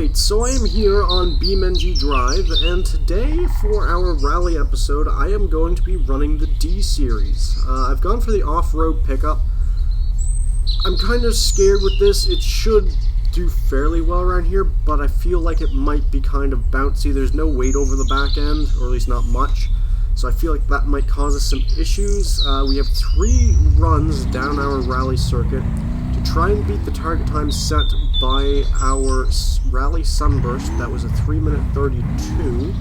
Alright, so I am here on BeamNG.drive, and today for our rally episode I am going to be running the D series. I've gone for the off-road pickup. I'm kind of scared with this. It should do fairly well around here, but I feel like it might be kind of bouncy. There's no weight over the back end, or at least not much, so I feel like that might cause us some issues. We have 3 runs down our rally circuit to try and beat the target time set by our Rally Sunburst. That was a 3-minute 32.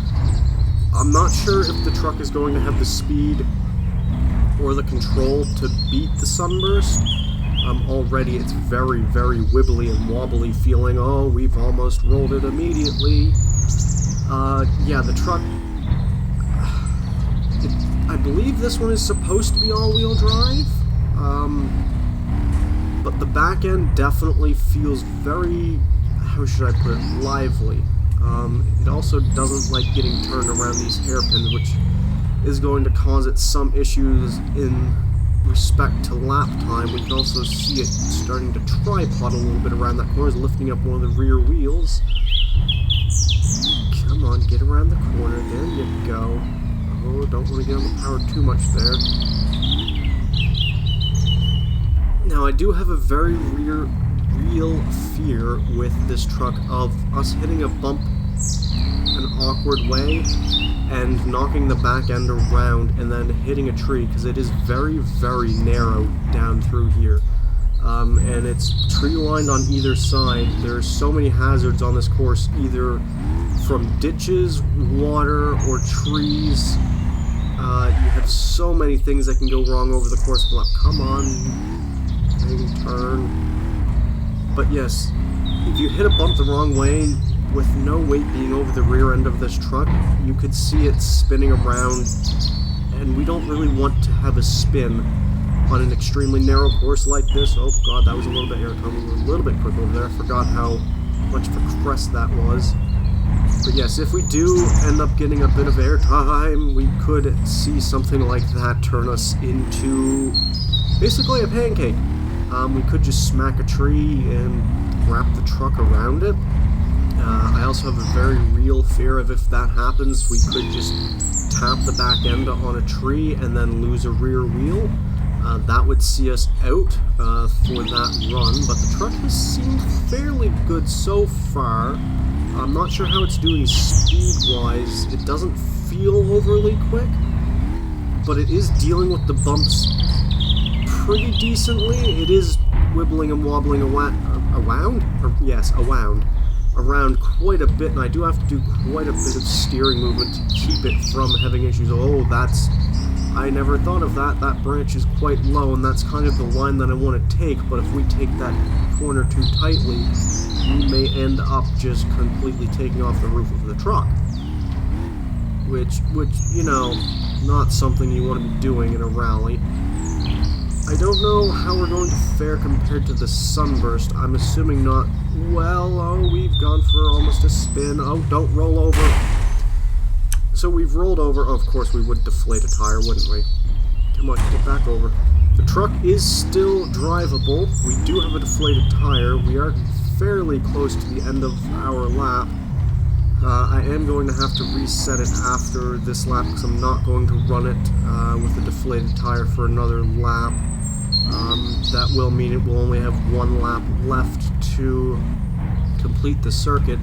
I'm not sure if the truck is going to have the speed or the control to beat the Sunburst. Already it's very, very wibbly and wobbly feeling. Oh, we've almost rolled it immediately. Yeah, the truck... I believe this one is supposed to be all-wheel drive. But the back end definitely feels very, how should I put it, lively. It also doesn't like getting turned around these hairpins, which is going to cause it some issues in respect to lap time. We can also see it starting to tripod a little bit around that corner, lifting up one of the rear wheels. Come on, get around the corner, there you go. Oh, don't want to get on the power too much there. Now, I do have a very real fear with this truck of us hitting a bump an awkward way and knocking the back end around and then hitting a tree, because it is very, very narrow down through here. And it's tree-lined on either side. There's so many hazards on this course, either from ditches, water, or trees. You have so many things that can go wrong over the course of the lap. Come on. Turn. But yes, if you hit a bump the wrong way with no weight being over the rear end of this truck, you could see it spinning around, and we don't really want to have a spin on an extremely narrow course like this. Oh god, that was a little bit air coming a little bit quick over there. I forgot how much of a crest that was. But yes, if we do end up getting a bit of air time, we could see something like that turn us into basically a pancake. We could just smack a tree and wrap the truck around it. I also have a very real fear of, if that happens, we could just tap the back end on a tree and then lose a rear wheel. That would see us out for that run, but the truck has seemed fairly good so far. I'm not sure how it's doing speed-wise. It doesn't feel overly quick, but it is dealing with the bumps pretty decently. It is wibbling and wobbling around quite a bit, and I do have to do quite a bit of steering movement to keep it from having issues. Oh, I never thought of that. That branch is quite low, and that's kind of the line that I want to take, but if we take that corner too tightly, we may end up just completely taking off the roof of the truck. Which, you know, not something you want to be doing in a rally. I don't know how we're going to fare compared to the Sunburst. I'm assuming not. Well, oh, we've gone for almost a spin. Oh, don't roll over. So we've rolled over. Oh, of course we would deflate a tire, wouldn't we? Come on, get back over. The truck is still drivable. We do have a deflated tire. We are fairly close to the end of our lap. I am going to have to reset it after this lap, because I'm not going to run it with a deflated tire for another lap. That will mean it will only have 1 lap left to complete the circuit,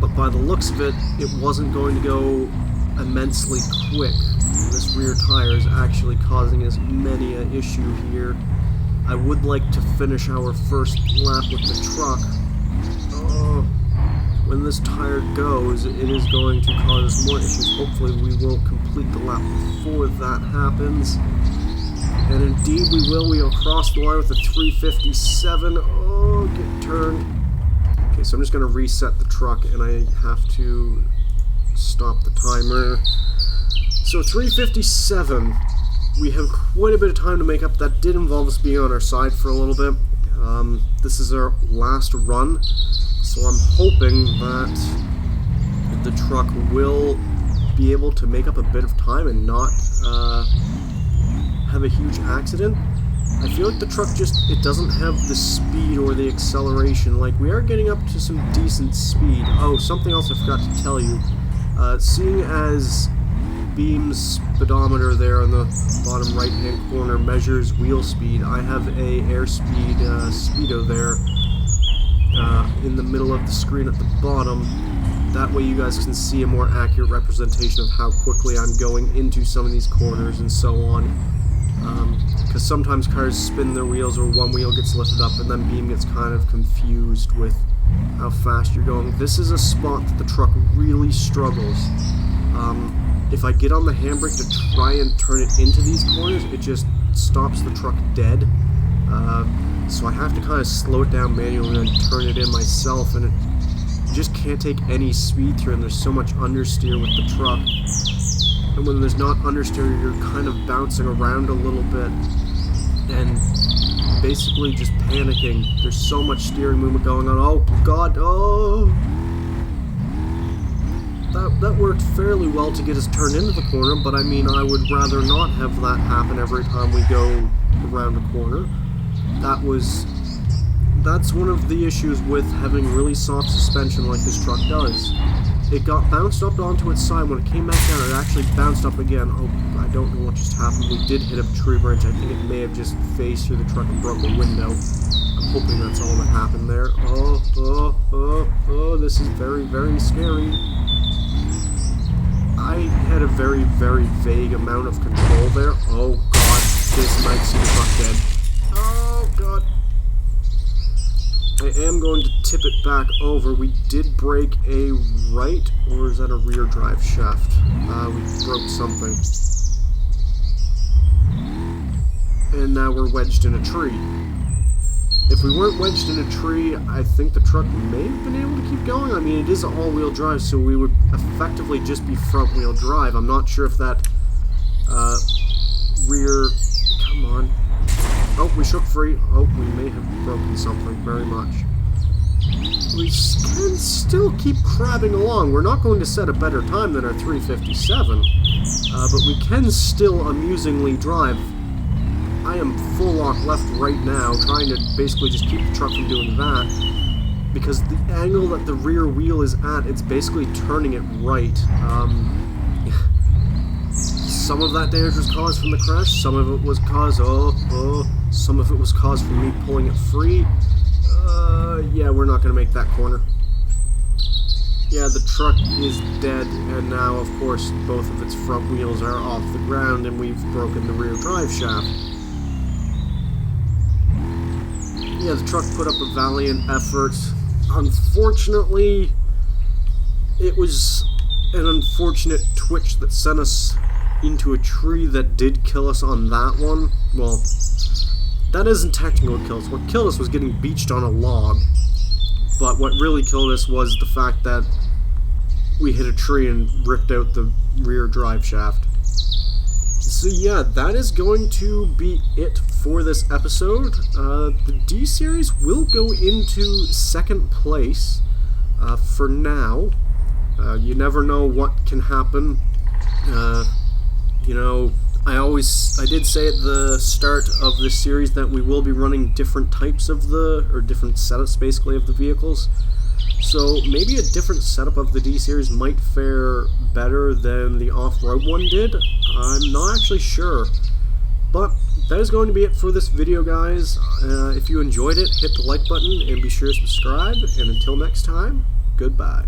but by the looks of it, it wasn't going to go immensely quick. This rear tire is actually causing us many an issue here. I would like to finish our first lap with the truck. When this tire goes, it is going to cause us more issues. Hopefully we will complete the lap before that happens. And indeed we will. We will cross the line with a 357. Oh, get turned. Okay, so I'm just going to reset the truck, and I have to stop the timer. So 357. We have quite a bit of time to make up. That did involve us being on our side for a little bit. This is our last run. So I'm hoping that the truck will be able to make up a bit of time and not have a huge accident. I feel like the truck just, it doesn't have the speed or the acceleration. Like, we are getting up to some decent speed. Oh, something else I forgot to tell you. Seeing as Beam's speedometer there on the bottom right-hand corner measures wheel speed, I have a airspeed speedo there in the middle of the screen at the bottom. That way you guys can see a more accurate representation of how quickly I'm going into some of these corners and so on. Because sometimes cars spin their wheels or one wheel gets lifted up and then Beam gets kind of confused with how fast you're going. This is a spot that the truck really struggles. If I get on the handbrake to try and turn it into these corners, it just stops the truck dead. So I have to kind of slow it down manually and turn it in myself, and it just can't take any speed through, and there's so much understeer with the truck. And when there's not understeer, you're kind of bouncing around a little bit and basically just panicking. There's so much steering movement going on. Oh god, oh! That worked fairly well to get us turned into the corner, but I mean, I would rather not have that happen every time we go around a corner. That's one of the issues with having really soft suspension like this truck does. It got bounced up onto its side. When it came back down, it actually bounced up again. Oh, I don't know what just happened. We did hit a tree branch. I think it may have just phased through the truck and broke a window. I'm hoping that's all that happened there. Oh, this is very, very scary. I had a very, very vague amount of control there. Oh god, this might see the truck dead. Oh god. I am going to tip it back over. We did break a right, or is that a rear drive shaft? We broke something. And now we're wedged in a tree. If we weren't wedged in a tree, I think the truck may have been able to keep going. I mean, it is an all-wheel drive, so we would effectively just be front-wheel drive. I'm not sure if that rear... Come on. Oh, we shook free. Oh, we may have broken something very much. We can still keep crabbing along. We're not going to set a better time than our 357, but we can still amusingly drive. I am full lock left right now, trying to basically just keep the truck from doing that, because the angle that the rear wheel is at, it's basically turning it right. Some of that damage was caused from the crash, some of it was caused, some of it was caused from me pulling it free. Yeah, we're not going to make that corner. Yeah, the truck is dead, and now, of course, both of its front wheels are off the ground, and we've broken the rear drive shaft. Yeah, the truck put up a valiant effort. Unfortunately, it was an unfortunate twitch that sent us into a tree that did kill us on that one. Well, that isn't technically what killed us. What killed us was getting beached on a log. But what really killed us was the fact that we hit a tree and ripped out the rear drive shaft. So yeah, that is going to be it for this episode. The D-Series will go into second place for now. You never know what can happen. You know, I did say at the start of this series that we will be running different types of different setups basically of the vehicles. So maybe a different setup of the D-Series might fare better than the off-road one did. I'm not actually sure. But that is going to be it for this video, guys. If you enjoyed it, hit the like button and be sure to subscribe. And until next time, goodbye.